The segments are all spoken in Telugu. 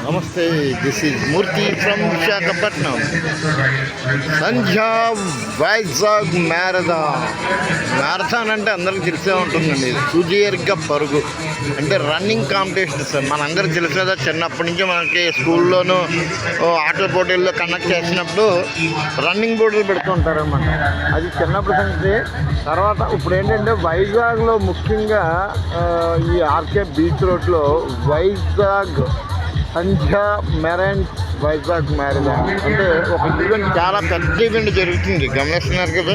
నమస్తే, this is Murthy from Visakhapatnam. Sandhya Vizag marathon అంటే అందరికి తెలిసే ఉంటుందండి. సుదీర్ఘ పరుగు అంటే రన్నింగ్ కాంపిటీషన్స్ మనందరికి తెలుసు కదా. చిన్నప్పటి నుంచి మనకి స్కూల్లోనూ ఆటల పోటీల్లో కండక్ట్ చేసినప్పుడు రన్నింగ్ పోటీలు పెడుతూ ఉంటారన్నమాట. అది చిన్నప్పటి సంగతి. తర్వాత ఇప్పుడు ఏంటంటే వైజాగ్లో ముఖ్యంగా ఈ ఆర్కే బీచ్ రోడ్లో వైజాగ్ సంధ్యా వైజాగ్ మ్యారథాన్ అంటే ఒక ఈవెంట్, చాలా పెద్ద ఈవెంట్ జరుగుతుంది. గమనిస్తున్నారు కదా.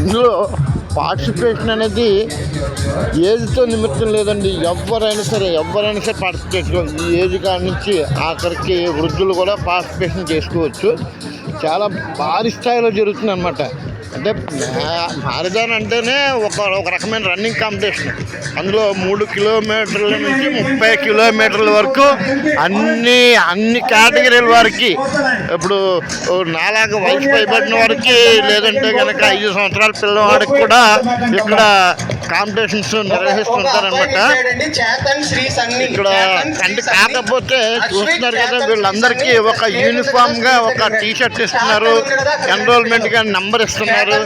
ఇందులో పార్టిసిపేషన్ అనేది ఏజ్తో నిమిత్తం లేదండి. ఎవరైనా సరే పార్టిసిపేట్ చేసుకోవచ్చు. ఈ ఏజ్ కాడ నుంచి ఆఖరికి వృద్ధులు కూడా పార్టిసిపేషన్ చేసుకోవచ్చు. చాలా భారీ స్థాయిలో జరుగుతుంది అన్నమాట. అంటే మ్యారథాన్ అంటేనే ఒక రకమైన రన్నింగ్ కాంపిటీషన్. అందులో 3 కిలోమీటర్ల నుంచి 30 కిలోమీటర్ల వరకు అన్ని కేటగిరీల వారికి, ఇప్పుడు నాలాగా వయసు పైబడిన వారికి, లేదంటే కనుక 5 సంవత్సరాల పిల్లవాడికి కూడా ఇక్కడ కాంపిటీషన్స్ నిర్వహిస్తుంటారనమాట. ఇక్కడ అంటే కాకపోతే చూస్తున్నారు కదా, వీళ్ళందరికీ ఒక యూనిఫామ్గా ఒక టీషర్ట్ ఇస్తున్నారు, ఎన్రోల్మెంట్గా నంబర్ ఇస్తున్నారు. ఇక్కడ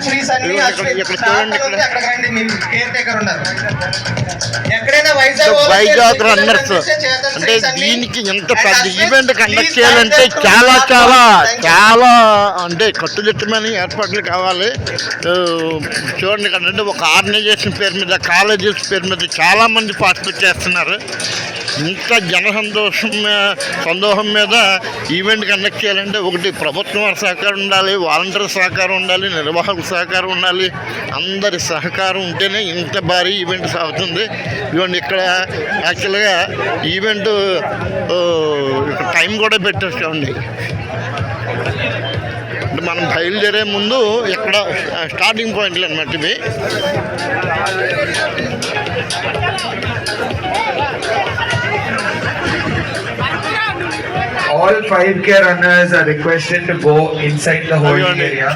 చూడండి, వైజాగ్ రన్నర్స్ అంటే దీనికి ఎంత పెద్ద ఈవెంట్ కండక్ట్ చేయాలంటే చాలా చాలా చాలా అంటే కట్టుదిట్టమైన ఏర్పాట్లు కావాలి. చూడండి ఇక్కడ అంటే ఒక ఆర్గనైజేషన్ పేరు మీద, కాలేజెస్ పేరు మీద చాలామంది పార్టిసిపేట్ చేస్తున్నారు. ఇంత సందోహం మీద ఈవెంట్ కండక్ట్ చేయాలంటే ఒకటి ప్రభుత్వం వారి సహకారం ఉండాలి, వాలంటీర్ సహకారం ఉండాలి, నిర్వాహకుల సహకారం ఉండాలి. అందరి సహకారం ఉంటేనే ఇంత భారీ ఈవెంట్ సాగుతుంది. ఇవ్వండి ఇక్కడ యాక్చువల్గా ఈవెంట్ టైం కూడా పెట్టేసుకోండి. అంటే మనం బయలుదేరే ముందు ఇక్కడ స్టార్టింగ్ పాయింట్లు అన్నమాట ఇవి. All 5K runners are requested to go inside the holding area.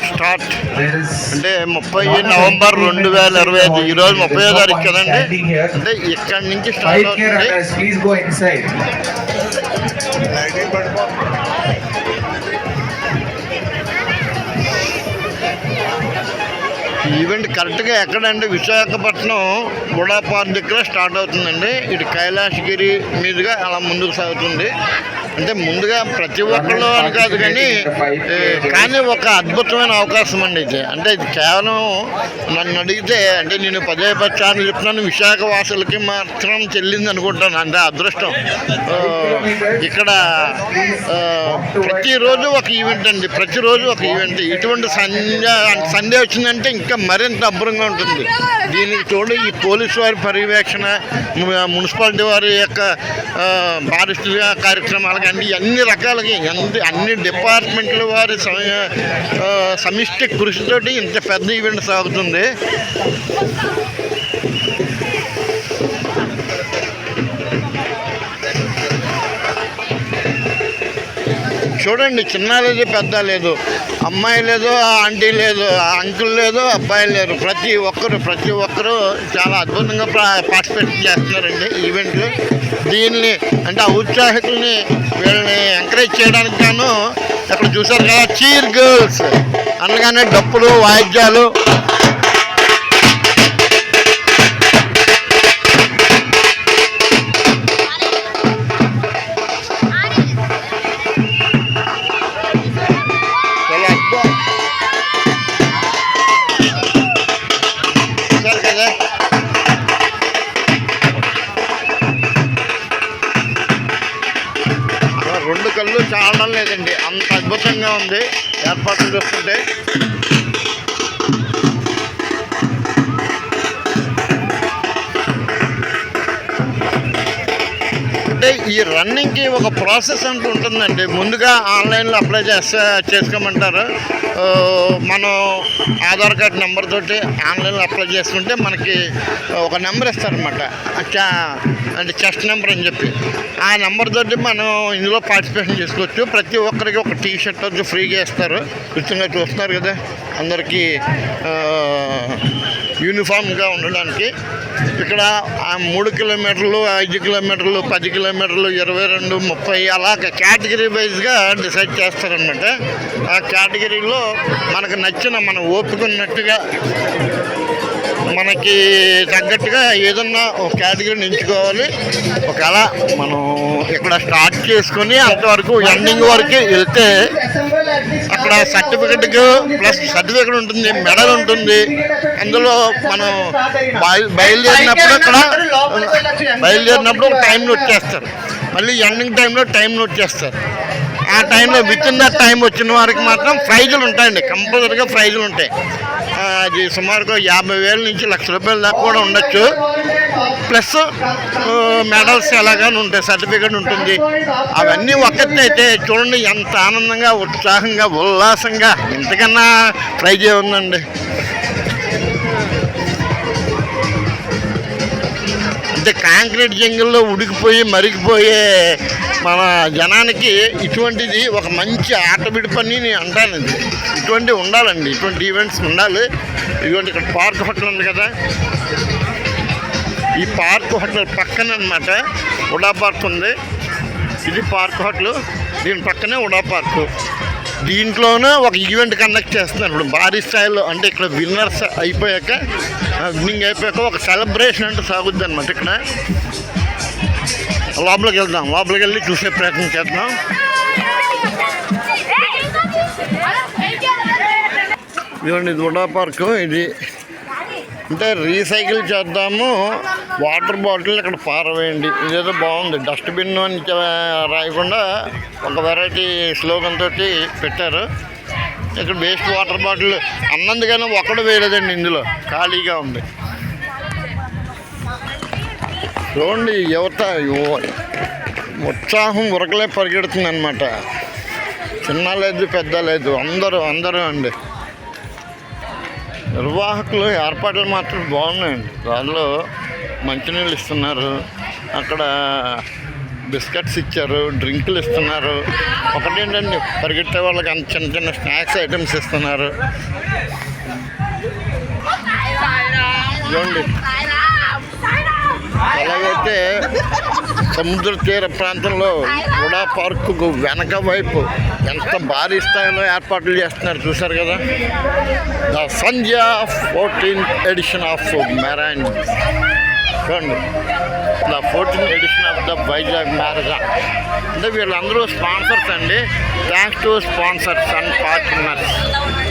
Start అంటే 30 నవంబర్ 2025. ఈరోజు 30వ తారీఖు కదండి. అంటే ఇక్కడి నుంచి స్టార్ట్ అవుతుంది. Please go inside. ఈవెంట్ కరెక్ట్గా ఎక్కడంటే విశాఖపట్నం బుడా పార్క్ దగ్గర స్టార్ట్ అవుతుందండి. ఇటు కైలాసగిరి మీదుగా అలా ముందుకు సాగుతుంది. అంటే ముందుగా ప్రతి ఒక్కళ్ళు అని కాదు కానీ ఒక అద్భుతమైన అవకాశం అండి ఇది. అంటే ఇది కేవలం నన్ను అడిగితే, అంటే నేను 10 సార్లు చెప్తున్నాను, విశాఖ వాసులకి మాత్రం చెల్లింది అనుకుంటాను. అంటే అదృష్టం. ఇక్కడ ప్రతిరోజు ఒక ఈవెంట్ అండి, ప్రతిరోజు ఒక ఈవెంట్. ఇటువంటి సండే వచ్చిందంటే ఇంకా మరింత అబ్బురంగా ఉంటుంది. దీనికి తోడు ఈ పోలీసు వారి పర్యవేక్షణ, మున్సిపాలిటీ వారి యొక్క పారిశుద్ధ్య కార్యక్రమాలు కానీ అన్ని రకాలకి అన్ని డిపార్ట్మెంట్ల వారి సమిష్టి కృషితోటి ఇంత పెద్ద ఈవెంట్ సాగుతుంది. చూడండి, చిన్న లేదు, పెద్ద లేదు, అమ్మాయి లేదు, ఆంటీ లేదు, అంకుల్ లేదు, అబ్బాయిలు లేరు. ప్రతి ఒక్కరు చాలా అద్భుతంగా పార్టిసిపేట్ చేస్తున్నారండి ఈవెంట్లు. దీన్ని అంటే ఆ ఉత్సాహితుల్ని వీళ్ళని ఎంకరేజ్ చేయడానికి గాను అక్కడ చూసారు కదా, చీర్ గర్ల్స్ అనగానే డప్పులు, వాయిద్యాలు. రెండు కళ్ళు చాలడం లేదండి, అంత అద్భుతంగా ఉంది ఏర్పాట్లు చూస్తుంటే. అంటే ఈ రన్నింగ్కి ఒక ప్రాసెస్ అంటూ ఉంటుందండి. ముందుగా ఆన్లైన్లో అప్లై చేసుకోమంటారు. మనం ఆధార్ కార్డ్ నెంబర్ తోటి ఆన్లైన్లో అప్లై చేసుకుంటే మనకి ఒక నెంబర్ ఇస్తారనమాట, అంటే చెస్ట్ నెంబర్ అని చెప్పి. ఆ నెంబర్ తోటి మనం ఇందులో పార్టిసిపేషన్ చేసుకోవచ్చు. ప్రతి ఒక్కరికి ఒక టీషర్ట్ వచ్చి ఫ్రీగా ఇస్తారు. ఉచితంగా చూస్తున్నారు కదా అందరికీ. యూనిఫామ్గా ఉండడానికి. ఇక్కడ 3 కిలోమీటర్లు, 5 కిలోమీటర్లు, 10 కిలోమీటర్లు, 22, 30 అలాగ కేటగిరీ వైజ్గా డిసైడ్ చేస్తారనమాట. ఆ కేటగిరీలో మనకు నచ్చిన, మనం ఓపుకున్నట్టుగా, మనకి తగ్గట్టుగా ఏదన్నా ఒక కేటగిరీని ఎంచుకోవాలి. ఒకవేళ మనం ఇక్కడ స్టార్ట్ చేసుకొని అంతవరకు ఎండింగ్ వరకు వెళ్తే అక్కడ సర్టిఫికెట్కి ప్లస్ సర్టిఫికెట్ ఉంటుంది, మెడల్ ఉంటుంది. అందులో మనం బయలుదేరినప్పుడు ఒక టైం నోట్ చేస్తారు, మళ్ళీ ఎండింగ్ టైంలో టైం నోట్ చేస్తారు. ఆ టైంలో విత్ ఇన్ ద టైం వచ్చిన వారికి మాత్రం ప్రైజులు ఉంటాయండి, కంపల్సరీగా ప్రైజులు ఉంటాయి. అది సుమారుగా 50,000 నుంచి ₹1,00,000 దాకా కూడా ఉండొచ్చు. ప్లస్ మెడల్స్ ఎలాగానే ఉంటాయి, సర్టిఫికెట్ ఉంటుంది. అవన్నీ ఒక్కటైతే చూడండి ఎంత ఆనందంగా, ఉత్సాహంగా, ఉల్లాసంగా, ఇంతకన్నా ప్రైజ్ ఉందండి. అంటే కాంక్రీట్ జంగిల్లో ఉడికిపోయి మరిగిపోయే మన జనానికి ఇటువంటిది ఒక మంచి ఆట విడిపని నేను అంటాను. ఇటువంటివి ఉండాలండి, ఇటువంటి ఈవెంట్స్ ఉండాలి. ఇటువంటి ఇక్కడ పార్క్ హోటల్ ఉంది కదా, ఈ పార్క్ హోటల్ పక్కన అన్నమాట ఉడా పార్క్ ఉంది. ఇది పార్క్ హోటల్, దీని పక్కనే ఉడా పార్క్. దీంట్లోనే ఒక ఈవెంట్ కండక్ట్ చేస్తున్నారు ఇప్పుడు భారీ స్థాయిలో. అంటే ఇక్కడ విన్నర్స్ అయిపోయాక, విన్నింగ్ అయిపోయాక ఒక సెలబ్రేషన్ అంటే సాగుద్ది అనమాట. ఇక్కడ లోపలికి వెళ్దాం, లోపలికి వెళ్ళి చూసే ప్రయత్నం చేద్దాం. ఇదిగోండి, ఇది ఉడా పార్కు. ఇది అంటే రీసైకిల్ చేద్దాము, వాటర్ బాటిల్ ఇక్కడ పారవేయండి. ఇదేదో బాగుంది, డస్ట్బిన్ అని రాయకుండా ఒక వెరైటీ స్లోగన్ తోటి పెట్టారు. ఇక్కడ వేస్ట్ వాటర్ బాటిల్ అన్నందుకైనా ఒక్కడు వేయలేదండి, ఇందులో ఖాళీగా ఉంది. చూడండి, యువత ఉత్సాహం ఉరకలే పరిగెడుతుంది అనమాట. చిన్న లేదు, పెద్ద లేదు, అందరూ అండి. నిర్వాహకులు ఏర్పాట్లు మాత్రం బాగున్నాయండి. దానిలో మంచినీళ్ళు ఇస్తున్నారు, అక్కడ బిస్కెట్స్ ఇచ్చారు, డ్రింకులు ఇస్తున్నారు. ఒకటేంటండి, పరిగెట్టే వాళ్ళకి అంత చిన్న చిన్న స్నాక్స్ ఐటమ్స్ ఇస్తున్నారు. చూడండి, అలాగైతే సముద్ర తీర ప్రాంతంలో ఉడా పార్కు వెనక వైపు ఎంత భారీ స్థాయిలో ఏర్పాట్లు చేస్తున్నారు చూశారు కదా. The Sandhya 14th edition of marine. చూడండి, the 14th edition of the Vizag marathon. అంటే వీళ్ళందరూ స్పాన్సర్స్ అండి. Thanks to sponsors and partners.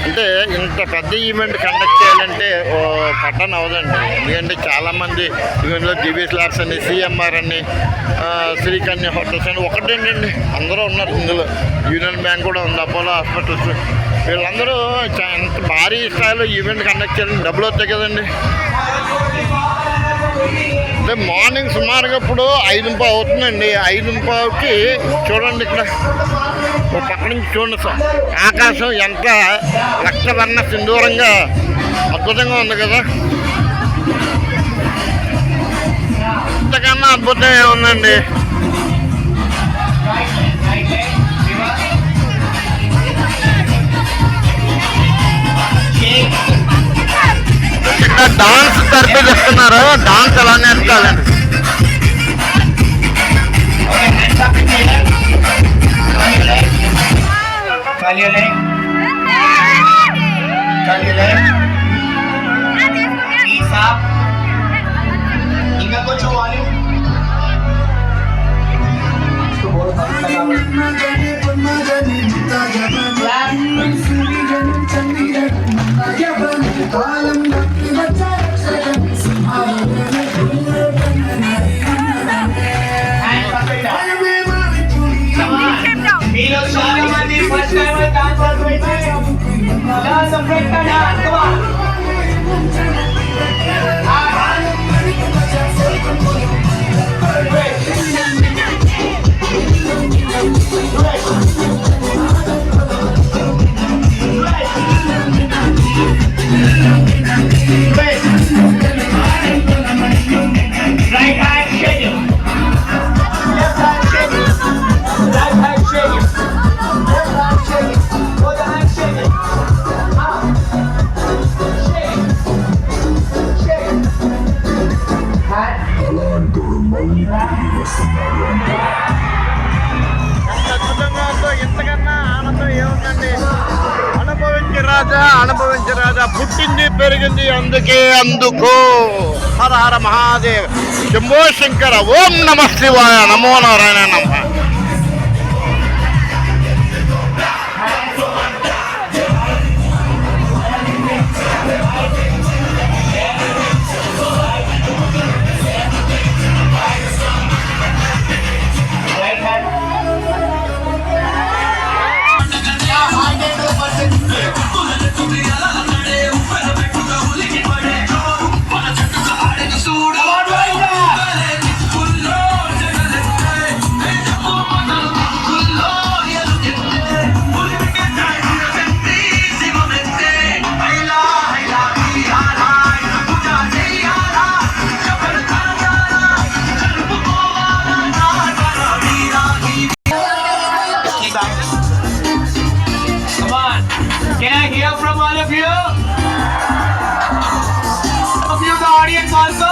అంటే ఇంత పెద్ద ఈవెంట్ కండక్ట్ చేయాలంటే పట్టణ అవదండి. ఎందుకంటే చాలామంది ఈవెంట్లో దివ్యస్ లార్స్ అని, సిఎంఆర్ అని, శ్రీకన్య హోటల్స్ అని ఒకటేంటండి, అందరూ ఉన్నారు ఇందులో. యూనియన్ బ్యాంక్ కూడా ఉంది, అపోలో హాస్పిటల్స్. వీళ్ళందరూ ఎంత భారీ స్థాయిలో ఈవెంట్ కండక్ట్ చేయాలని డబ్బులు వస్తాయి కదండి. అంటే మార్నింగ్ సుమారుగా ఇప్పుడు 5:15 అవుతుందండి. 5:15కి చూడండి, ఇక్కడ ఒక పక్క నుంచి చూడండి సార్, ఆకాశం ఎంత రక్తవర్ణ సింధూరంగా అద్భుతంగా ఉంది కదా. ఇంతకన్నా అద్భుతం ఏముందండి. ఇక్కడ డాన్స్ తరపిస్తున్నారు, డాన్స్ ఎలా నేర్చుకోవాలండి. ఇంకా కొంచెం వాళ్ళు చాలా మంది ఫస్ట్ టైం పుట్టింది పెరిగింది అందుకే అందుకో. హర హర మహాదేవ్, శంభో శంకర, ఓం నమ శివాయ, నమో నారాయణ నమ. Come on. Can I hear from all of you? Some of you, the audience also.